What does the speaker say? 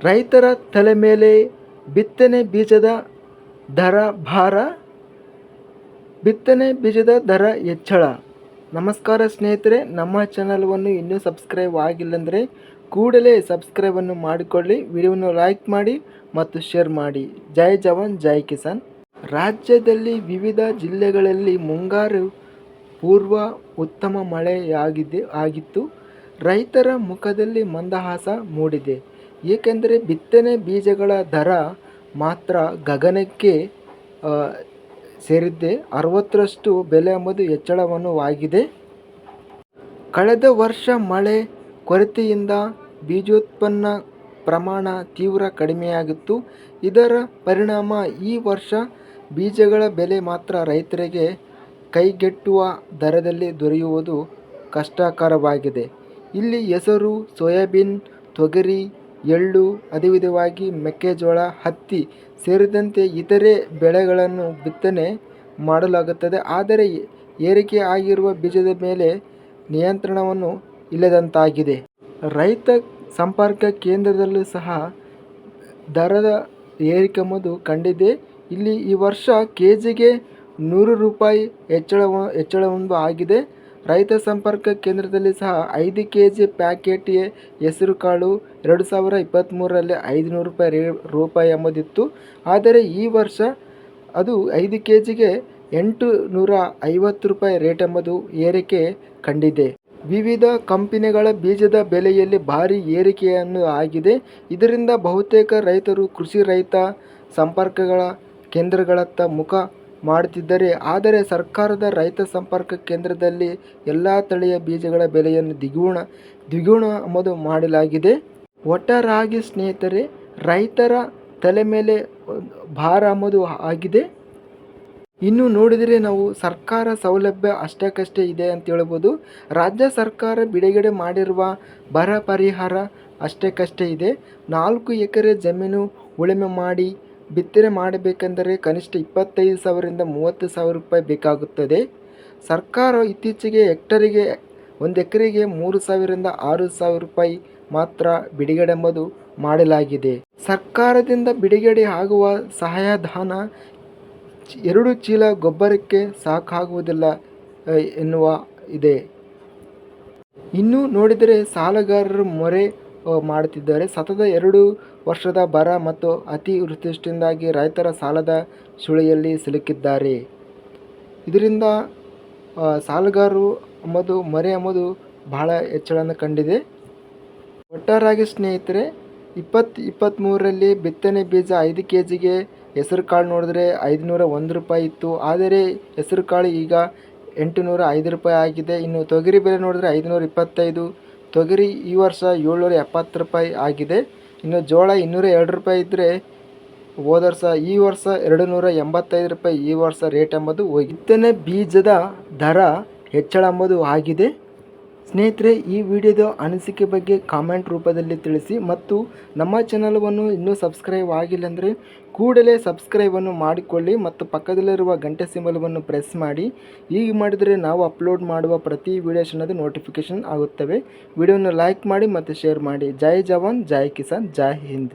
ರೈತರ ತಲೆ ಮೇಲೆ ಬಿತ್ತನೆ ಬೀಜದ ದರ ಭಾರ, ಬಿತ್ತನೆ ಬೀಜದ ದರ ಹೆಚ್ಚಳ. ನಮಸ್ಕಾರ ಸ್ನೇಹಿತರೆ, ನಮ್ಮ ಚಾನಲ್ವನ್ನು ಇನ್ನೂ ಸಬ್ಸ್ಕ್ರೈಬ್ ಆಗಿಲ್ಲಂದರೆ ಕೂಡಲೇ ಸಬ್ಸ್ಕ್ರೈಬನ್ನು ಮಾಡಿಕೊಳ್ಳಿ, ವಿಡಿಯೋವನ್ನು ಲೈಕ್ ಮಾಡಿ ಮತ್ತು ಶೇರ್ ಮಾಡಿ. ಜೈ ಜವಾನ್ ಜೈ ಕಿಸಾನ್. ರಾಜ್ಯದಲ್ಲಿ ವಿವಿಧ ಜಿಲ್ಲೆಗಳಲ್ಲಿ ಮುಂಗಾರು ಪೂರ್ವ ಉತ್ತಮ ಆಗಿತ್ತು. ರೈತರ ಮುಖದಲ್ಲಿ ಮಂದಹಾಸ ಮೂಡಿದೆ. ಏಕೆಂದರೆ ಬಿತ್ತನೆ ಬೀಜಗಳ ದರ ಮಾತ್ರ ಗಗನಕ್ಕೆ ಸೇರಿದ್ದೆ. 60ರಷ್ಟು ಬೆಲೆ ಎಂಬುದು ಹೆಚ್ಚಳವಾಗಿದೆ. ಕಳೆದ ವರ್ಷ ಮಳೆ ಕೊರತೆಯಿಂದ ಬೀಜೋತ್ಪನ್ನ ಪ್ರಮಾಣ ತೀವ್ರ ಕಡಿಮೆಯಾಗಿತ್ತು. ಇದರ ಪರಿಣಾಮ ಈ ವರ್ಷ ಬೀಜಗಳ ಬೆಲೆ ಮಾತ್ರ ರೈತರಿಗೆ ಕೈಗೆಟುವ ದರದಲ್ಲಿ ದೊರೆಯುವುದು ಕಷ್ಟಕರವಾಗಿದೆ. ಇಲ್ಲಿ ಹೆಸರು, ಸೋಯಾಬೀನ್, ತೊಗರಿ, ಎಳ್ಳು, ಅದೇ ಮೆಕ್ಕೆಜೋಳ, ಹತ್ತಿ ಸೇರಿದಂತೆ ಇತರೆ ಬೆಳೆಗಳನ್ನು ಬಿತ್ತನೆ ಮಾಡಲಾಗುತ್ತದೆ. ಆದರೆ ಏರಿಕೆ ಆಗಿರುವ ಬೀಜದ ಮೇಲೆ ನಿಯಂತ್ರಣವನ್ನು ಇಲ್ಲದಂತಾಗಿದೆ. ರೈತ ಸಂಪರ್ಕ ಕೇಂದ್ರದಲ್ಲೂ ಸಹ ದರದ ಏರಿಕೆ ಎಂಬುದು ಕಂಡಿದೆ. ಇಲ್ಲಿ ಈ ವರ್ಷ ಕೆಜಿಗೆ 100 ರೂಪಾಯಿ ಹೆಚ್ಚಳವೊಂದು ಆಗಿದೆ. ರೈತ ಸಂಪರ್ಕ ಕೇಂದ್ರದಲ್ಲಿ ಸಹ 5 ಕೆಜಿ ಪ್ಯಾಕೆಟ್ ಹೆಸರು ಕಾಳು 2023ರಲ್ಲಿ 500 ರೂಪಾಯಿ ಎಂಬುದಿತ್ತು. ಆದರೆ ಈ ವರ್ಷ ಅದು 5 ಕೆಜಿಗೆ 850 ರೂಪಾಯಿ ರೇಟ್ ಎಂಬುದು ಏರಿಕೆ ಕಂಡಿದೆ. ವಿವಿಧ ಕಂಪನಿಗಳ ಬೀಜದ ಬೆಲೆಯಲ್ಲಿ ಭಾರಿ ಏರಿಕೆಯನ್ನು ಆಗಿದೆ. ಇದರಿಂದ ಬಹುತೇಕ ರೈತರು ಕೃಷಿ ರೈತ ಸಂಪರ್ಕಗಳ ಕೇಂದ್ರಗಳತ್ತ ಮುಖ ಮಾಡುತ್ತಿದ್ದಾರೆ. ಆದರೆ ಸರ್ಕಾರದ ರೈತ ಸಂಪರ್ಕ ಕೇಂದ್ರದಲ್ಲಿ ಎಲ್ಲ ತಳಿಯ ಬೀಜಗಳ ಬೆಲೆಯನ್ನು ದ್ವಿಗುಣ ಎಂಬುದು ಮಾಡಲಾಗಿದೆ. ಒಟ್ಟಾರೆಯಾಗಿ ಸ್ನೇಹಿತರೆ, ರೈತರ ತಲೆ ಮೇಲೆ ಭಾರ ಎಂಬುದು ಆಗಿದೆ. ಇನ್ನು ನೋಡಿದರೆ ನಾವು ಸರ್ಕಾರ ಸೌಲಭ್ಯ ಅಷ್ಟಕ್ಕಷ್ಟೇ ಇದೆ ಅಂತ ಹೇಳ್ಬೋದು. ರಾಜ್ಯ ಸರ್ಕಾರ ಬಿಡುಗಡೆ ಮಾಡಿರುವ ಬರ ಪರಿಹಾರ ಅಷ್ಟಕ್ಕಷ್ಟೇ ಇದೆ. 4 ಎಕರೆ ಜಮೀನು ಉಳುಮೆ ಮಾಡಿ ಬಿತ್ತನೆ ಮಾಡಬೇಕೆಂದರೆ ಕನಿಷ್ಠ 25,000ರಿಂದ 30,000 ರೂಪಾಯಿ ಬೇಕಾಗುತ್ತದೆ. ಸರ್ಕಾರ ಇತ್ತೀಚೆಗೆ ಒಂದು ಎಕರೆಗೆ 3,000ರಿಂದ 6,000 ರೂಪಾಯಿ ಮಾತ್ರ ಬಿಡುಗಡೆ ಎಂಬುದು ಮಾಡಲಾಗಿದೆ. ಸರ್ಕಾರದಿಂದ ಬಿಡುಗಡೆ ಆಗುವ ಸಹಾಯಧನ 2 ಚೀಲ ಗೊಬ್ಬರಕ್ಕೆ ಸಾಕಾಗುವುದಿಲ್ಲ ಎನ್ನುವ ಇದೆ. ಇನ್ನು ನೋಡಿದರೆ ಸಾಲಗಾರರು ಮೊರೆ ಮಾಡುತ್ತಿದ್ದಾರೆ. ಸತತ 2 ವರ್ಷದ ಬರ ಮತ್ತು ಅತಿವೃಷ್ಟಿಯಿಂದಾಗಿ ರೈತರ ಸಾಲದ ಸುಳಿಯಲ್ಲಿ ಸಿಲುಕಿದ್ದಾರೆ. ಇದರಿಂದ ಸಾಲಗಾರರು ಮೊರೆ ಎಂಬುದು ಬಹಳ ಹೆಚ್ಚಳವನ್ನು ಕಂಡಿದೆ. ಒಟ್ಟಾರೆಯಾಗಿ ಸ್ನೇಹಿತರೆ, 2023ರಲ್ಲಿ ಬಿತ್ತನೆ ಬೀಜ 5 ಕೆಜಿಗೆ ಹೆಸರು ಕಾಳು ನೋಡಿದ್ರೆ 501 ರೂಪಾಯಿ ಇತ್ತು. ಆದರೆ ಹೆಸರು ಕಾಳು ಈಗ 805 ರೂಪಾಯಿ ಆಗಿದೆ. ಇನ್ನು ತೊಗರಿ ಬೆಲೆ ನೋಡಿದ್ರೆ 525, ತೊಗರಿ ಈ ವರ್ಷ 770 ರೂಪಾಯಿ ಆಗಿದೆ. ಇನ್ನು ಜೋಳ 202 ರೂಪಾಯಿ ಇದ್ದರೆ ಹೋದ ವರ್ಷ, ಈ ವರ್ಷ 285 ರೂಪಾಯಿ ಈ ವರ್ಷ ರೇಟ್ ಎಂಬುದು ಬಿತ್ತನೆ ಬೀಜದ ದರ ಹೆಚ್ಚಳ ಎಂಬುದು ಆಗಿದೆ. ಸ್ನೇಹಿತರೆ, ಈ ವಿಡಿಯೋದ ಅನಿಸಿಕೆ ಬಗ್ಗೆ ಕಾಮೆಂಟ್ ರೂಪದಲ್ಲಿ ತಿಳಿಸಿ ಮತ್ತು ನಮ್ಮ ಚಾನಲವನ್ನು ಇನ್ನೂ ಸಬ್ಸ್ಕ್ರೈಬ್ ಆಗಿಲ್ಲ ಅಂದರೆ ಕೂಡಲೇ ಸಬ್ಸ್ಕ್ರೈಬನ್ನು ಮಾಡಿಕೊಳ್ಳಿ ಮತ್ತು ಪಕ್ಕದಲ್ಲಿರುವ ಗಂಟೆ ಸಿಂಬಲವನ್ನು ಪ್ರೆಸ್ ಮಾಡಿ. ಹೀಗೆ ಮಾಡಿದರೆ ನಾವು ಅಪ್ಲೋಡ್ ಮಾಡುವ ಪ್ರತಿ ವಿಡಿಯೋಸ್ ಅನ್ನೋದು ನೋಟಿಫಿಕೇಷನ್ ಆಗುತ್ತವೆ. ವಿಡಿಯೋನ ಲೈಕ್ ಮಾಡಿ ಮತ್ತು ಶೇರ್ ಮಾಡಿ. ಜೈ ಜವಾನ್ ಜೈ ಕಿಸಾನ್, ಜೈ ಹಿಂದ್.